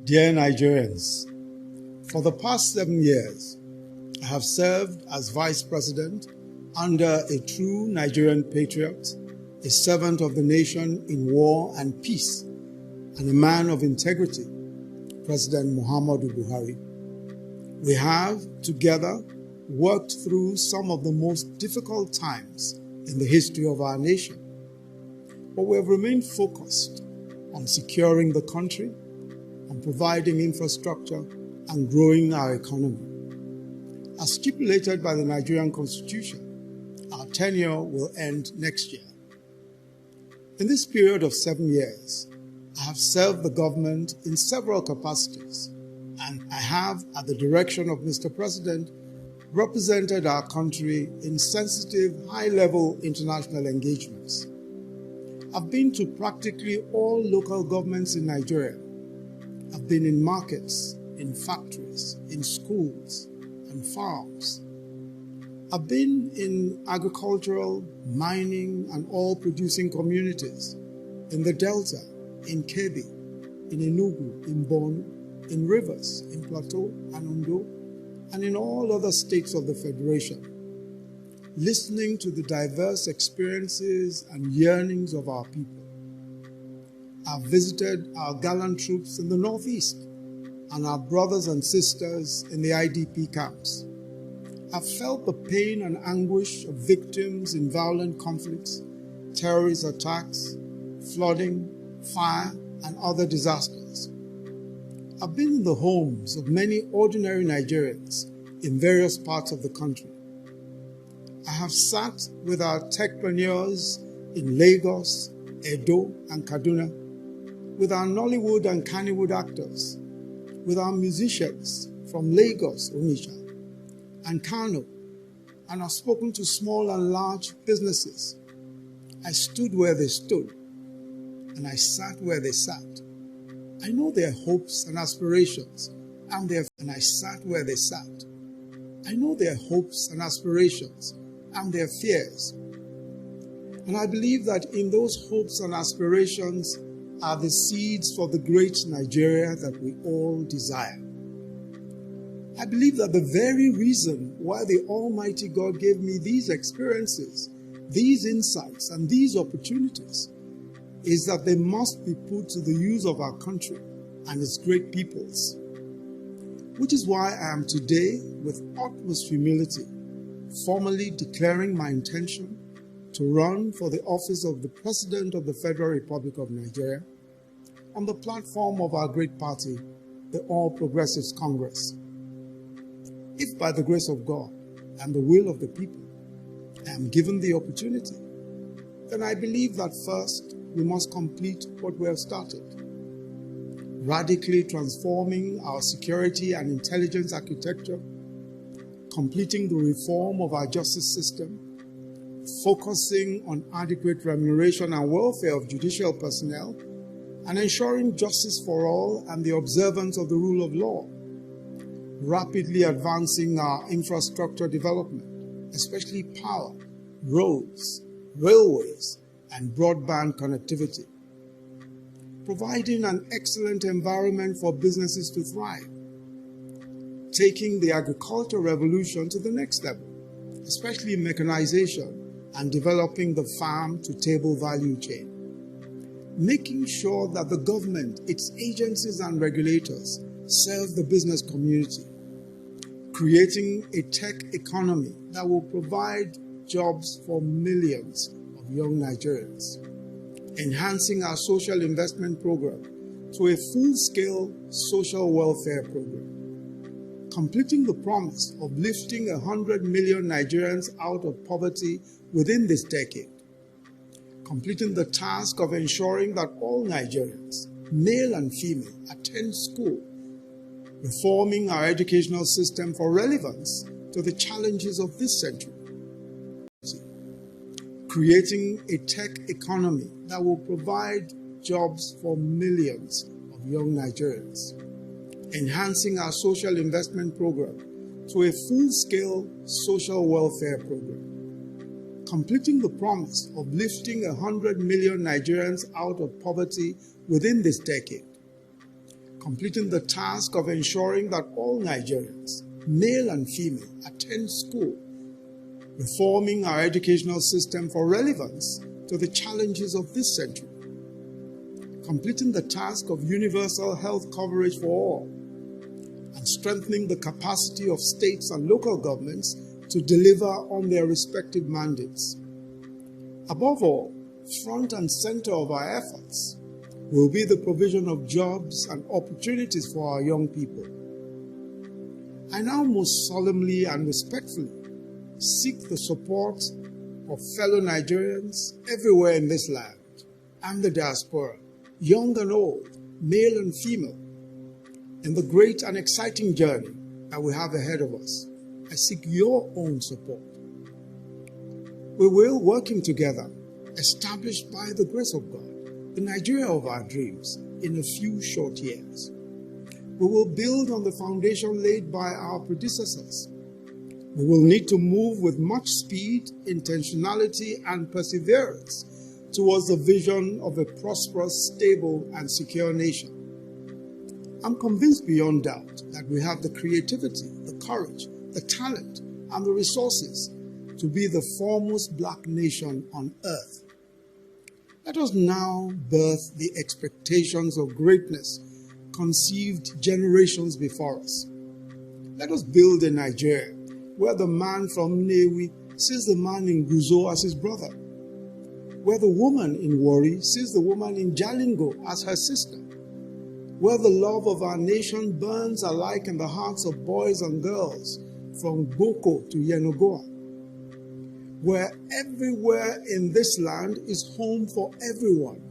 Dear Nigerians, for the past 7 years, I have served as Vice President under a true Nigerian patriot, a servant of the nation in war and peace, and a man of integrity, President Muhammadu Buhari. We have, together, worked through some of the most difficult times in the history of our nation, but we have remained focused on securing the country, on providing infrastructure, and growing our economy. As stipulated by the Nigerian Constitution, our tenure will end next year. In this period of 7 years, I have served the government in several capacities, and I have, at the direction of Mr. President, represented our country in sensitive, high-level international engagements. I've been to practically all local governments in Nigeria. I've been in markets, in factories, in schools, and farms. I've been in agricultural, mining, and oil-producing communities, in the Delta, in Kebbi, in Enugu, in Borno, in Rivers, in Plateau and Ondo, and in all other states of the Federation, listening to the diverse experiences and yearnings of our people. I've visited our gallant troops in the Northeast and our brothers and sisters in the IDP camps. I've felt the pain and anguish of victims in violent conflicts, terrorist attacks, flooding, fire, and other disasters. I've been in the homes of many ordinary Nigerians in various parts of the country. I have sat with our techpreneurs in Lagos, Edo, and Kaduna, with our Nollywood and Kannywood actors, with our musicians from Lagos, Onitsha, and Kano, and I've spoken to small and large businesses. I stood where they stood, and I sat where they sat. I know their hopes and aspirations, and I sat where they sat. I know their hopes and aspirations and their fears. And I believe that in those hopes and aspirations are the seeds for the great Nigeria that we all desire. I believe that the very reason why the Almighty God gave me these experiences, these insights, and these opportunities is that they must be put to the use of our country and its great peoples. Which is why I am today, with utmost humility, formally declaring my intention to run for the office of the President of the Federal Republic of Nigeria on the platform of our great party, the All Progressives Congress. If by the grace of God and the will of the people, I am given the opportunity, then I believe that first we must complete what we have started, radically transforming our security and intelligence architecture, completing the reform of our justice system, focusing on adequate remuneration and welfare of judicial personnel, and ensuring justice for all and the observance of the rule of law, rapidly advancing our infrastructure development, especially power, roads, railways, and broadband connectivity, providing an excellent environment for businesses to thrive, taking the agricultural revolution to the next level, especially mechanization and developing the farm-to-table value chain, making sure that the government, its agencies and regulators serve the business community, creating a tech economy that will provide jobs for millions of young Nigerians, enhancing our social investment program to a full-scale social welfare program, completing the promise of lifting 100 million Nigerians out of poverty within this decade, completing the task of ensuring that all Nigerians, male and female, attend school, reforming our educational system for relevance to the challenges of this century, creating a tech economy that will provide jobs for millions of young Nigerians, enhancing our social investment program to a full-scale social welfare program, completing the promise of lifting 100 million Nigerians out of poverty within this decade, completing the task of ensuring that all Nigerians, male and female, attend school, reforming our educational system for relevance to the challenges of this century, completing the task of universal health coverage for all, and strengthening the capacity of states and local governments to deliver on their respective mandates. Above all, front and center of our efforts will be the provision of jobs and opportunities for our young people. I now most solemnly and respectfully seek the support of fellow Nigerians everywhere in this land and the diaspora, young and old, male and female, in the great and exciting journey that we have ahead of us. I seek your own support. We will, working together, establish by the grace of God the Nigeria of our dreams in a few short years. We will build on the foundation laid by our predecessors. We will need to move with much speed, intentionality, and perseverance towards the vision of a prosperous, stable, and secure nation. I'm convinced beyond doubt that we have the creativity, the courage, the talent, and the resources to be the foremost black nation on earth. Let us now birth the expectations of greatness conceived generations before us. Let us build a Nigeria where the man from Nnewi sees the man in Guzo as his brother, where the woman in Warri sees the woman in Jalingo as her sister, where the love of our nation burns alike in the hearts of boys and girls from Boko to Yenagoa, where everywhere in this land is home for everyone,